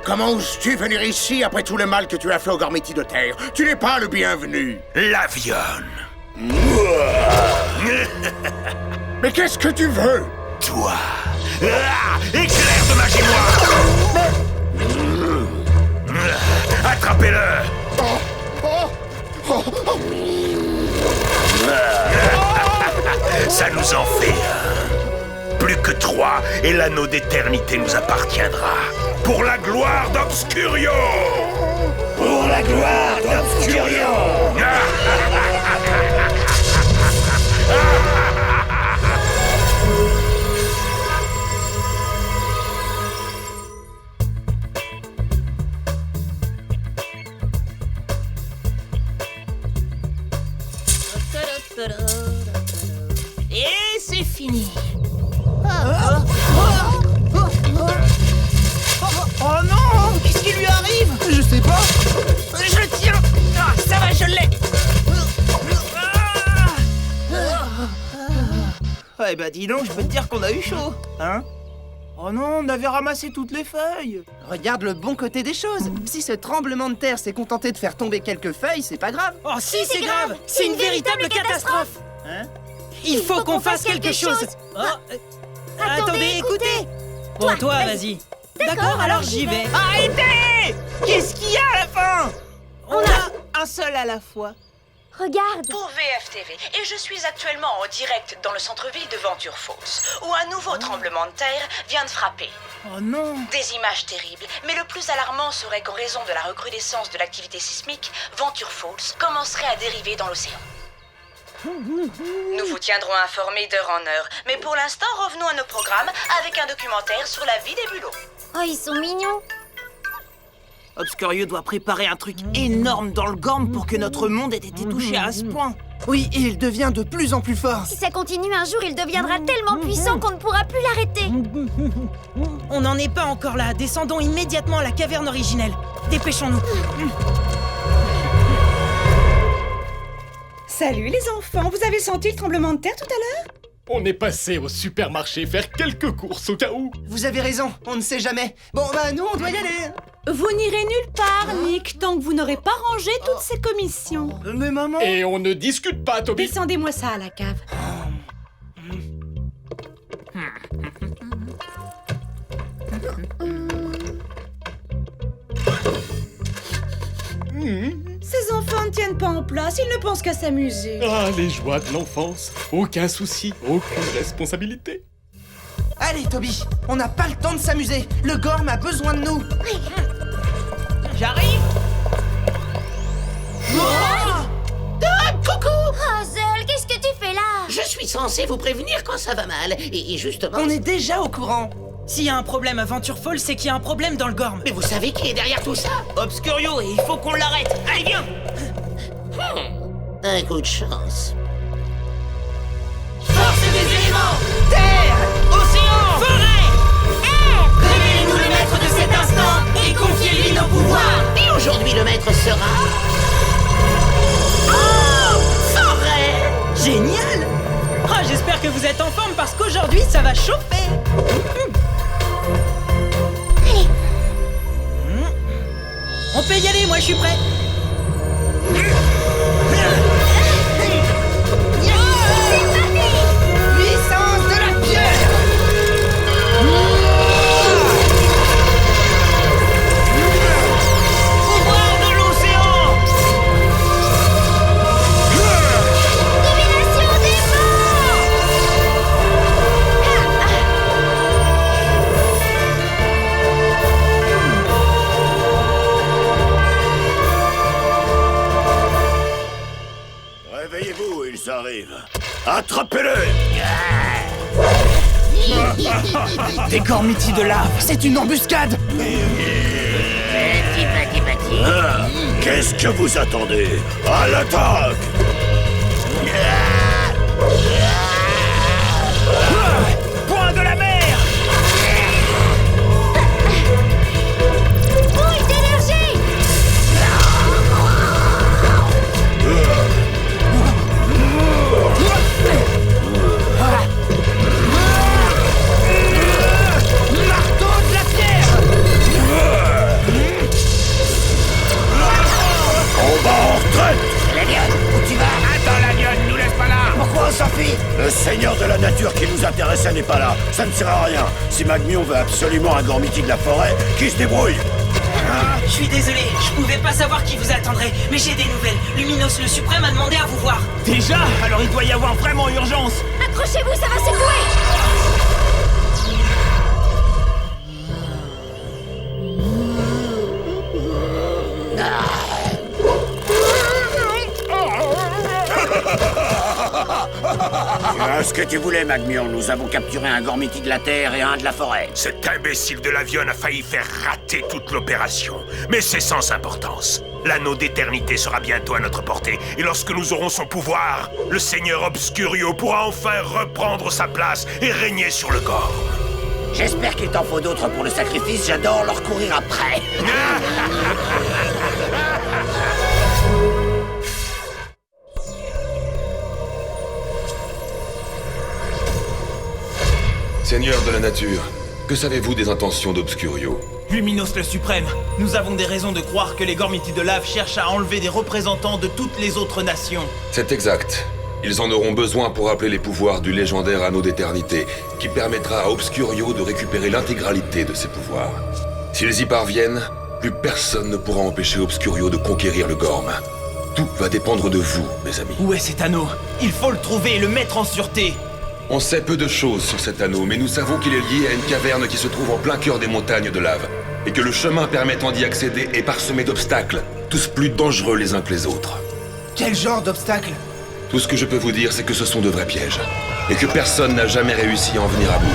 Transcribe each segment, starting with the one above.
Comment oses-tu venir ici après tout le mal que tu as fait aux Gormiti de Terre? Tu n'es pas le bienvenu. L'avion. Mais qu'est-ce que tu veux? Toi. Éclair de magie noire. Attrapez-le. Ça nous en fait un. Plus que 3 et l'anneau d'éternité nous appartiendra. Pour la gloire d'Obscurio. Pour la gloire d'Obscurio. Et c'est fini. Oh non! Qu'est-ce qui lui arrive? Je sais pas. Je tiens. Ah, ça va, je l'ai. Eh ben dis donc, je peux te dire qu'on a eu chaud, hein? Oh non, on avait ramassé toutes les feuilles. Regarde le bon côté des choses. Si ce tremblement de terre s'est contenté de faire tomber quelques feuilles, c'est pas grave. Oh si, c'est grave. C'est une véritable catastrophe. Hein? Il faut qu'on fasse quelque chose. Oh, attendez, écoutez. Bon, toi, vas-y. D'accord, alors j'y vais. Arrêtez! Qu'est-ce qu'il y a à la fin? On a un seul à la fois. Regarde! Pour VFTV, et je suis actuellement en direct dans le centre-ville de Venture Falls, où un nouveau tremblement de terre vient de frapper. Oh non! Des images terribles, mais le plus alarmant serait qu'en raison de la recrudescence de l'activité sismique, Venture Falls commencerait à dériver dans l'océan. Nous vous tiendrons informés d'heure en heure, mais pour l'instant, revenons à nos programmes avec un documentaire sur la vie des bulots. Oh, ils sont mignons! Obscurio doit préparer un truc énorme dans le Gorm pour que notre monde ait été touché à ce point. Oui, et il devient de plus en plus fort. Si ça continue, un jour, il deviendra tellement puissant qu'on ne pourra plus l'arrêter. On n'en est pas encore là. Descendons immédiatement à la caverne originelle. Dépêchons-nous. Salut les enfants, vous avez senti le tremblement de terre tout à l'heure? On est passé au supermarché faire quelques courses au cas où. Vous avez raison, on ne sait jamais. Bon, bah nous, on doit y aller. Vous n'irez nulle part, Nick, tant que vous n'aurez pas rangé toutes ces commissions. Mais maman... Et on ne discute pas, Toby. Descendez-moi ça à la cave. Ces enfants ne tiennent pas en place, ils ne pensent qu'à s'amuser. Ah, les joies de l'enfance. Aucun souci, aucune responsabilité. Allez, Toby, on n'a pas le temps de s'amuser. Le Gorm a besoin de nous. J'arrive. Coucou! Hazel, qu'est-ce que tu fais là? Je suis censé vous prévenir quand ça va mal. Et justement... On est déjà au courant. S'il y a un problème à Venture Falls, c'est qu'il y a un problème dans le Gorm. Mais vous savez qui est derrière tout ça? Obscurio, et il faut qu'on l'arrête. Allez, viens. Un coup de chance. Force des éléments. Terre, océan, forêt, air. Révélez-nous le maître de cet instant et confiez-lui nos pouvoirs. Et aujourd'hui, le maître sera... Oh! Forêt! Génial. Ah, j'espère que vous êtes en forme parce qu'aujourd'hui, ça va chauffer. On peut y aller, moi je suis prêt. Puissance de la pierre! Pouvoir de l'océan. Domination des vents! Réveillez-vous, ils arrivent. Attrapez-le! Des Gormiti de lave, c'est une embuscade! Ah, qu'est-ce que vous attendez? À l'attaque! Point de la mer. Bouille d'énergie! Marteau de la pierre! seigneur de la nature qui nous intéressait n'est pas là. Ça ne sert à rien. Si Magmion veut absolument un Gormiti de la forêt, qui se débrouille. Je suis désolé, je pouvais pas savoir qui vous attendrait, mais j'ai des nouvelles. Luminos le Suprême a demandé à vous voir. Déjà? Alors il doit y avoir vraiment urgence. Accrochez-vous, ça va secouer. Tu as ce que tu voulais, Magmion. Nous avons capturé un Gormiti de la terre et un de la forêt. Cet imbécile de l'avion a failli faire rater toute l'opération. Mais c'est sans importance. L'anneau d'éternité sera bientôt à notre portée. Et lorsque nous aurons son pouvoir, le seigneur Obscurio pourra enfin reprendre sa place et régner sur le corps. J'espère qu'il t'en faut d'autres pour le sacrifice. J'adore leur courir après. Seigneur de la nature, que savez-vous des intentions d'Obscurio? Luminos le Suprême, nous avons des raisons de croire que les Gormiti de lave cherchent à enlever des représentants de toutes les autres nations. C'est exact. Ils en auront besoin pour rappeler les pouvoirs du légendaire anneau d'éternité, qui permettra à Obscurio de récupérer l'intégralité de ses pouvoirs. S'ils y parviennent, plus personne ne pourra empêcher Obscurio de conquérir le Gorm. Tout va dépendre de vous, mes amis. Où est cet anneau? Il faut le trouver et le mettre en sûreté. On sait peu de choses sur cet anneau, mais nous savons qu'il est lié à une caverne qui se trouve en plein cœur des montagnes de lave, et que le chemin permettant d'y accéder est parsemé d'obstacles, tous plus dangereux les uns que les autres. Quel genre d'obstacles? Tout ce que je peux vous dire, c'est que ce sont de vrais pièges, et que personne n'a jamais réussi à en venir à bout.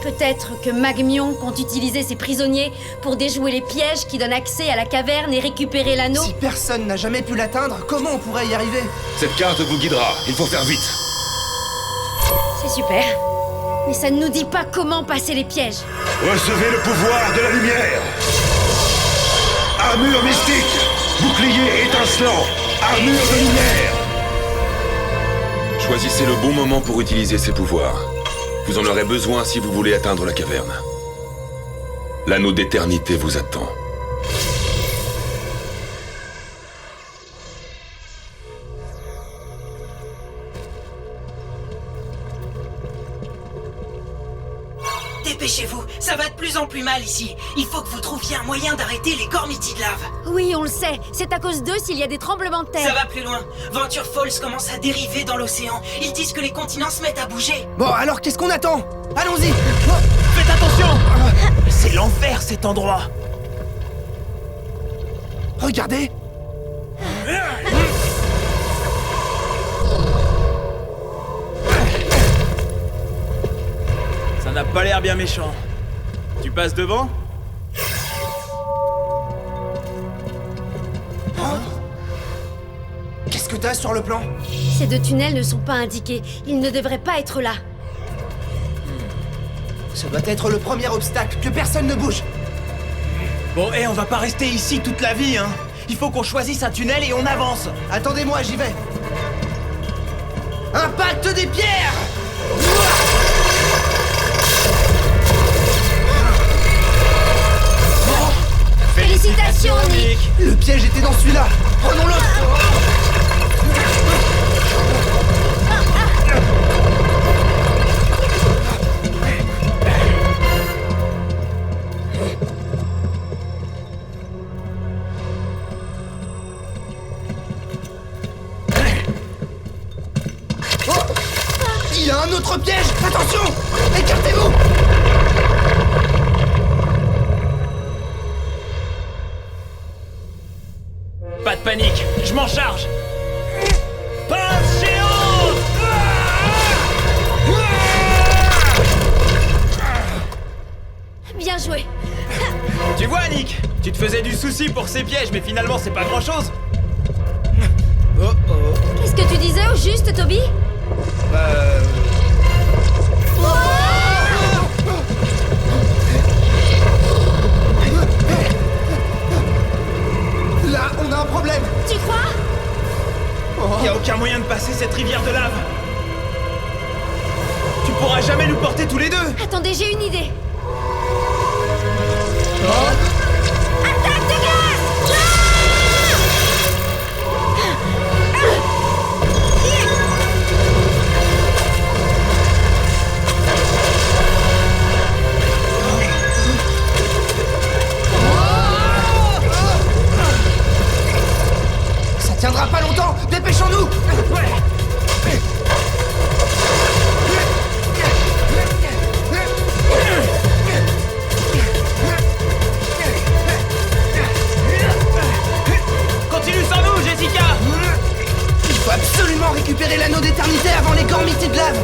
Peut-être que Magmion compte utiliser ses prisonniers pour déjouer les pièges qui donnent accès à la caverne et récupérer l'anneau. Si personne n'a jamais pu l'atteindre, comment on pourrait y arriver? Cette carte vous guidera, il faut faire vite. C'est super. Mais ça ne nous dit pas comment passer les pièges. Recevez le pouvoir de la lumière. Armure mystique, bouclier étincelant, armure de lumière. Choisissez le bon moment pour utiliser ces pouvoirs. Vous en aurez besoin si vous voulez atteindre la caverne. L'anneau d'éternité vous attend. Dépêchez-vous, ça va de plus en plus mal ici. Il faut que vous trouviez un moyen d'arrêter les Gormiti de lave. Oui, on le sait. C'est à cause d'eux s'il y a des tremblements de terre. Ça va plus loin. Venture Falls commence à dériver dans l'océan. Ils disent que les continents se mettent à bouger. Bon, alors qu'est-ce qu'on attend? Allons-y. Faites attention. C'est l'enfer, cet endroit. Regardez. Ça n'a pas l'air bien méchant. Tu passes devant? Qu'est-ce que t'as sur le plan? Ces deux tunnels ne sont pas indiqués. Ils ne devraient pas être là. Ce doit être le premier obstacle, que personne ne bouge. Bon, on va pas rester ici toute la vie, hein. Il faut qu'on choisisse un tunnel et on avance. Attendez-moi, j'y vais. Impact des pierres! Félicitations, Nick! Le piège était dans celui-là. Prenons-le! Il y a un autre piège! Attention! Écartez-vous! Pas de panique, je m'en charge! Pince géante! Bien joué! Tu vois, Nick, tu te faisais du souci pour ces pièges, mais finalement, c'est pas grand-chose! Oh oh! Qu'est-ce que tu disais au juste, Toby? Là, on a un problème! Tu crois? Y a aucun moyen de passer cette rivière de lave! Tu pourras jamais nous porter tous les deux! Attendez, j'ai une idée! Attaque de glace! décaler l'anneau d'éternité avant les gormitis de lave.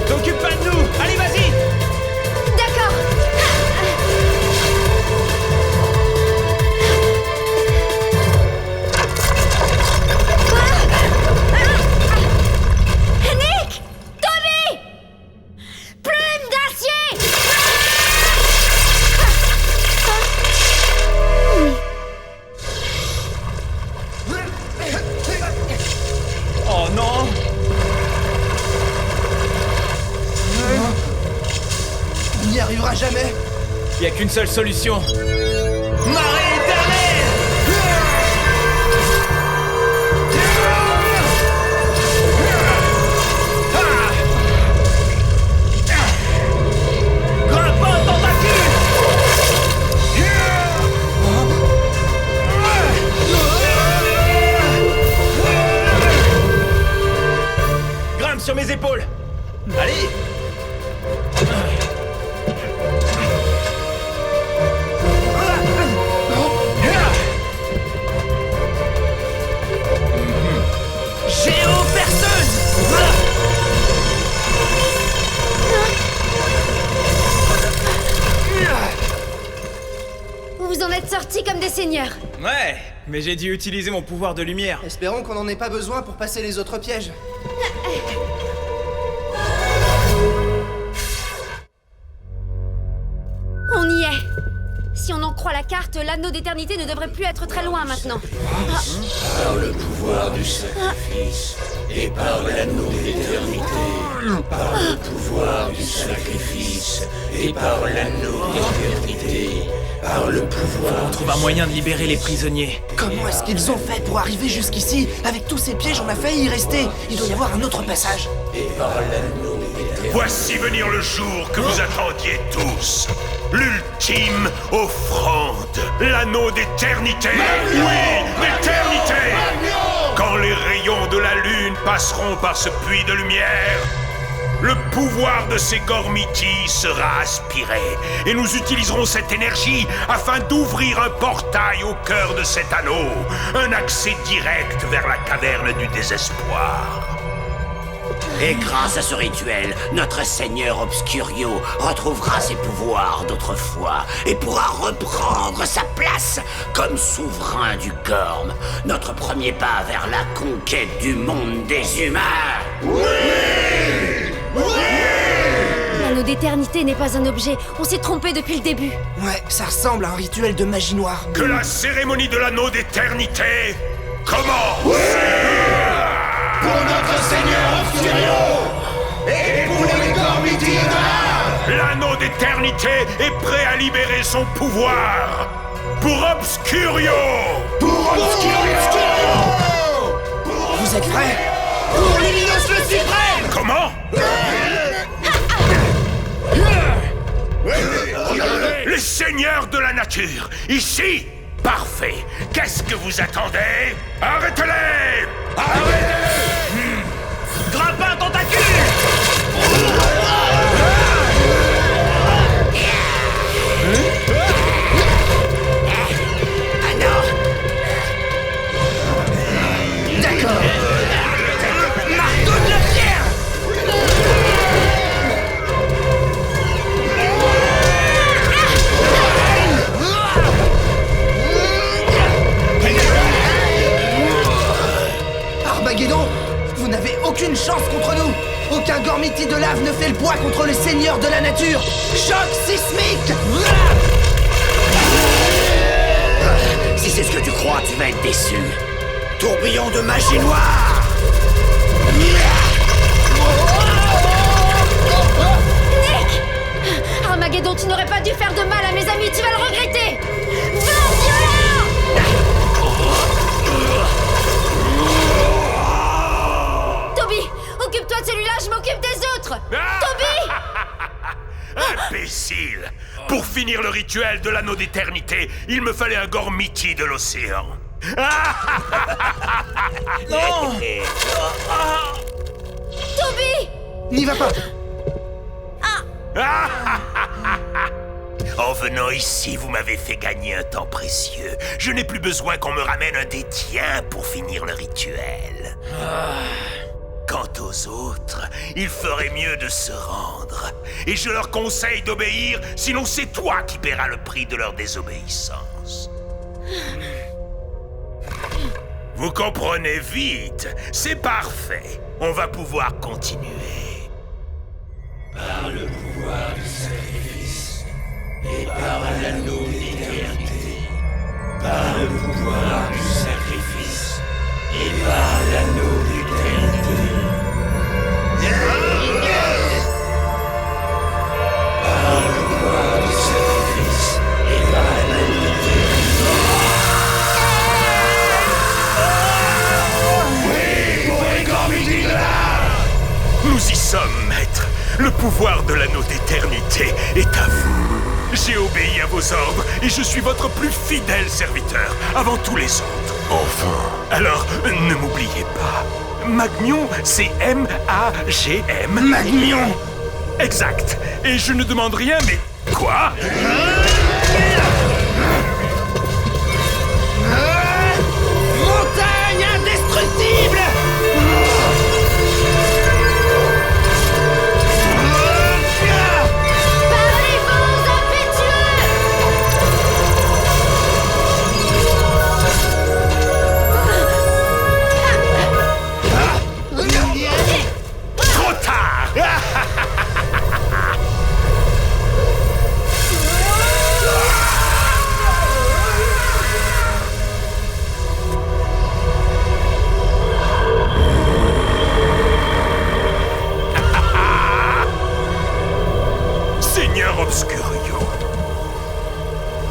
T'occupe pas de nous. Allez, vas-y. D'accord. Nick! Tommy! Plume d'acier! Oh non. On n'y arrivera jamais. Y a qu'une seule solution. Marée éternelle. Grimpant tentacule. Grimpe sur mes épaules. Allez. Géoperceuse. Vous vous en êtes sortis comme des seigneurs. Ouais, mais j'ai dû utiliser mon pouvoir de lumière. Espérons qu'on n'en ait pas besoin pour passer les autres pièges. On y est. Si on en croit la carte, l'anneau d'éternité ne devrait plus être très loin maintenant. Par le pouvoir du sacrifice et par l'anneau d'éternité. Par le pouvoir du sacrifice et par l'anneau d'éternité. Par le pouvoir. On trouve un moyen de libérer les prisonniers. Comment est-ce qu'ils ont fait pour arriver jusqu'ici? Avec tous ces pièges, on a failli y rester. Il doit y avoir un autre passage. Et par l'anneau d'éternité. Voici venir le jour que vous attendiez tous. L'ultime offrande. L'anneau d'éternité. Oui, l'éternité. Quand les rayons de la lune passeront par ce puits de lumière, le pouvoir de ces gormitis sera aspiré et nous utiliserons cette énergie afin d'ouvrir un portail au cœur de cet anneau, un accès direct vers la caverne du désespoir. Et grâce à ce rituel, notre seigneur Obscurio retrouvera ses pouvoirs d'autrefois et pourra reprendre sa place comme souverain du Gorm. Notre premier pas vers la conquête du monde des humains. L'anneau d'éternité n'est pas un objet. On s'est trompé depuis le début. Ouais, ça ressemble à un rituel de magie noire. Que la cérémonie de l'anneau d'éternité commence. Pour notre Seigneur Obscurio et pour les gormitis de lave. L'anneau d'éternité est prêt à libérer son pouvoir. Pour Obscurio. Pour Obscurio. Vous êtes prêts? Pour Luminos le Suprême. Comment? Les seigneurs de la nature, ici. Parfait. Qu'est-ce que vous attendez? Arrêtez-les! Grimpant tentacule. D'accord. Marteau de la pierre. Armageddon, vous n'avez aucune chance contre nous. Aucun gormiti de lave ne fait le poids contre le seigneur de la nature. Choc sismique. Si c'est ce que tu crois, tu vas être déçu. Tourbillon de magie noire. Nick! Armageddon, tu n'aurais pas dû faire de mal à mes amis, tu vas le regretter! Vent violent! Toby, occupe-toi de celui-là, je m'occupe des autres! Toby! Imbécile! Pour finir le rituel de l'anneau d'éternité, il me fallait un gormiti de l'océan. Non. Toby! N'y va pas. En venant ici, vous m'avez fait gagner un temps précieux. Je n'ai plus besoin qu'on me ramène un des tiens pour finir le rituel. aux autres, il ferait mieux de se rendre. Et je leur conseille d'obéir, sinon c'est toi qui paieras le prix de leur désobéissance. Vous comprenez vite, c'est parfait. On va pouvoir continuer. Par le pouvoir du sacrifice et par l'anneau d'éternité. Par le pouvoir du sacrifice et par l'anneau d'éternité. Par le pouvoir du sacrifice et par l'anneau d'éternité. Oui, pour les grands musiques là. Nous y sommes, maître. Le pouvoir de l'anneau d'éternité est à vous. J'ai obéi à vos ordres et je suis votre plus fidèle serviteur, avant tous les autres. Enfin. Alors, ne m'oubliez pas. Magmion, c'est M-A-G-M. Magmion! Exact. Et je ne demande rien, mais quoi? Montagne indestructible! Par les vents impétueux! Trop tard. Seigneur Obscurio.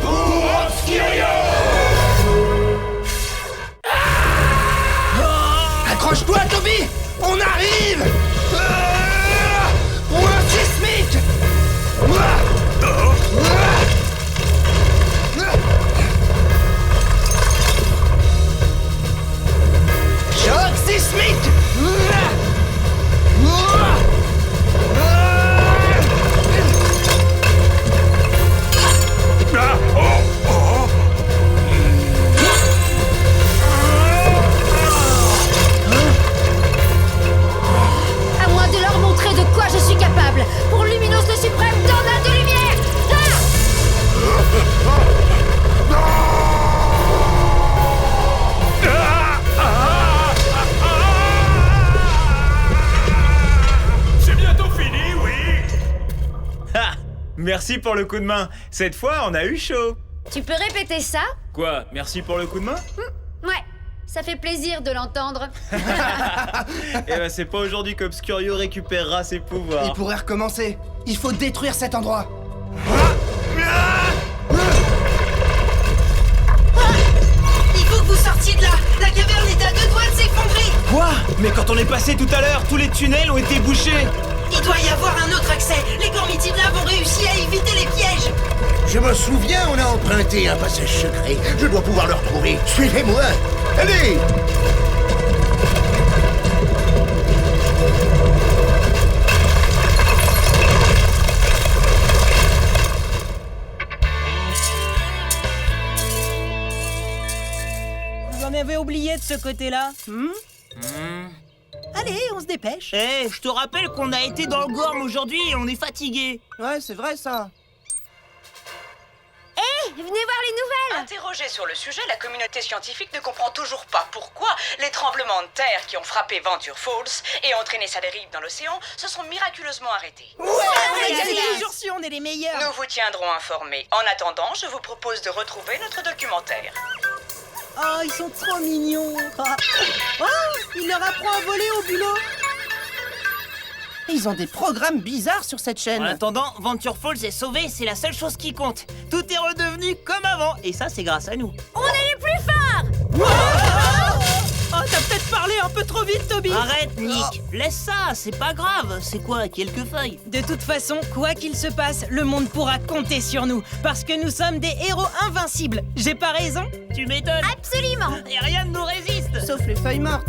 Pour Obscurio! Accroche-toi, Toby! On arrive! Point sismique! Choc sismique! Ah, oh, oh. À moi de leur montrer de quoi je suis capable. Pour Luminos le Suprême, tornade de lumière! C'est bientôt fini, oui. Ah, merci pour le coup de main. Cette fois, on a eu chaud. Tu peux répéter ça? Quoi, merci pour le coup de main? Ouais, ça fait plaisir de l'entendre. Eh ben, c'est pas aujourd'hui qu'Obscurio récupérera ses pouvoirs. Il pourrait recommencer. Il faut détruire cet endroit. Il faut que vous sortiez de là! La caverne est à 2 doigts de s'effondrer! Quoi? Mais quand on est passé tout à l'heure, tous les tunnels ont été bouchés. Il doit y avoir un autre accès! Les Gormitidlab ont réussi à éviter les pièges! Je me souviens, on a emprunté un passage secret. Je dois pouvoir le retrouver. Suivez-moi. Allez! Vous en avez oublié de ce côté-là? Allez, on se dépêche! Eh, je te rappelle qu'on a été dans le Gorm aujourd'hui et on est fatigué. Ouais, c'est vrai ça. Venez voir les nouvelles! Interrogée sur le sujet, la communauté scientifique ne comprend toujours pas pourquoi les tremblements de terre qui ont frappé Venture Falls et entraîné sa dérive dans l'océan se sont miraculeusement arrêtés. On a gagné les jours si on est les meilleurs! Nous vous tiendrons informés. En attendant, je vous propose de retrouver notre documentaire. Oh, ils sont trop mignons! Oh, il leur apprend à voler au bulot! Ils ont des programmes bizarres sur cette chaîne. En attendant, Venture Falls est sauvé, c'est la seule chose qui compte. Tout est redevenu comme avant, et ça, c'est grâce à nous. On est les plus forts! Oh, t'as peut-être parlé un peu trop vite, Toby. Arrête, Nick! Laisse ça, c'est pas grave. C'est quoi, quelques feuilles? De toute façon, quoi qu'il se passe, le monde pourra compter sur nous, parce que nous sommes des héros invincibles. J'ai pas raison? Tu m'étonnes. Absolument! Et rien ne nous résiste. Sauf les feuilles mortes.